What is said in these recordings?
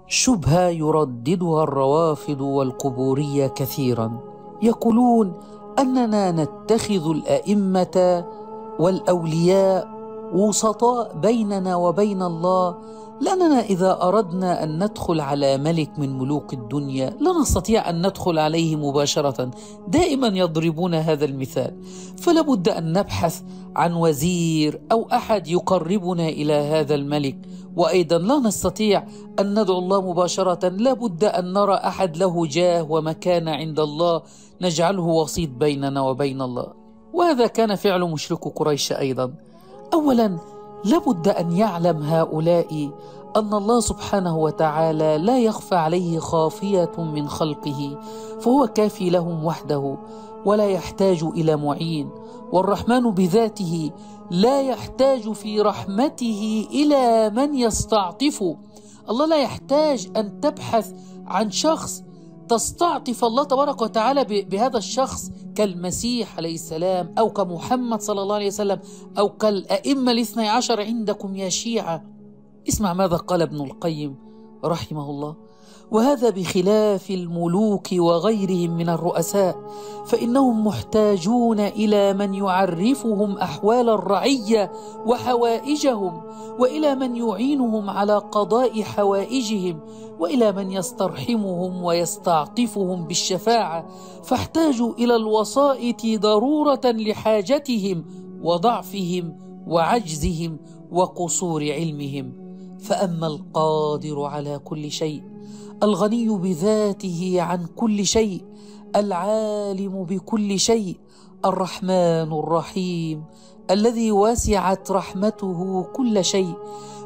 شبهة يرددها الروافض والقبورية كثيرا، يقولون أننا نتخذ الأئمة والأولياء وسطاء بيننا وبين الله، لأننا إذا أردنا أن ندخل على ملك من ملوك الدنيا لا نستطيع أن ندخل عليه مباشرة. دائما يضربون هذا المثال، فلا بد أن نبحث عن وزير أو أحد يقربنا إلى هذا الملك، وأيضا لا نستطيع أن ندعو الله مباشرة، لا بد أن نرى أحد له جاه ومكانة عند الله نجعله وسيط بيننا وبين الله. وهذا كان فعل مشرك قريش أيضا. أولا لابد أن يعلم هؤلاء أن الله سبحانه وتعالى لا يخفى عليه خافية من خلقه، فهو كافي لهم وحده ولا يحتاج إلى معين، والرحمن بذاته لا يحتاج في رحمته إلى من يستعطفه. الله لا يحتاج أن تبحث عن شخص تستعطف الله تبارك وتعالى بهذا الشخص كالمسيح عليه السلام أو كمحمد صلى الله عليه وسلم أو كالأئمة الاثني عشر عندكم يا شيعة. اسمع ماذا قال ابن القيم رحمه الله: وهذا بخلاف الملوك وغيرهم من الرؤساء، فإنهم محتاجون إلى من يعرفهم أحوال الرعية وحوائجهم، وإلى من يعينهم على قضاء حوائجهم، وإلى من يسترحمهم ويستعطفهم بالشفاعة، فاحتاجوا إلى الوسائط ضرورة لحاجتهم وضعفهم وعجزهم وقصور علمهم. فأما القادر على كل شيء، الغني بذاته عن كل شيء، العالم بكل شيء، الرحمن الرحيم الذي وسعت رحمته كل شيء،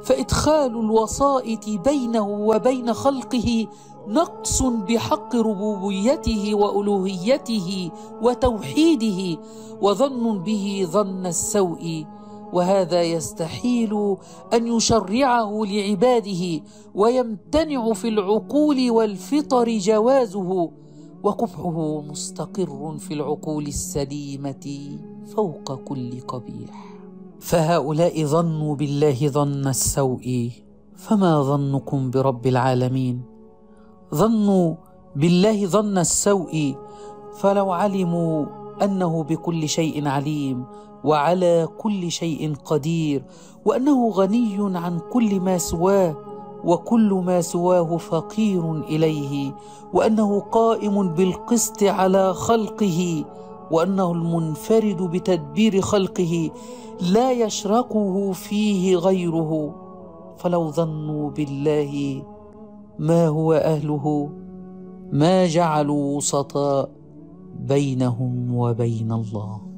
فإدخال الوسائط بينه وبين خلقه نقص بحق ربوبيته وألوهيته وتوحيده، وظن به ظن السوء، وهذا يستحيل أن يشرعه لعباده، ويمتنع في العقول والفطر جوازه، وقبحه مستقر في العقول السليمة فوق كل قبيح. فهؤلاء ظنوا بالله ظن السوء، فما ظنكم برب العالمين؟ ظنوا بالله ظن السوء، فلو علموا أنه بكل شيء عليم وعلى كل شيء قدير، وأنه غني عن كل ما سواه وكل ما سواه فقير إليه، وأنه قائم بالقسط على خلقه، وأنه المنفرد بتدبير خلقه لا يشركه فيه غيره، فلو ظنوا بالله ما هو أهله ما جعلوا وسطاء بينهم وبين الله.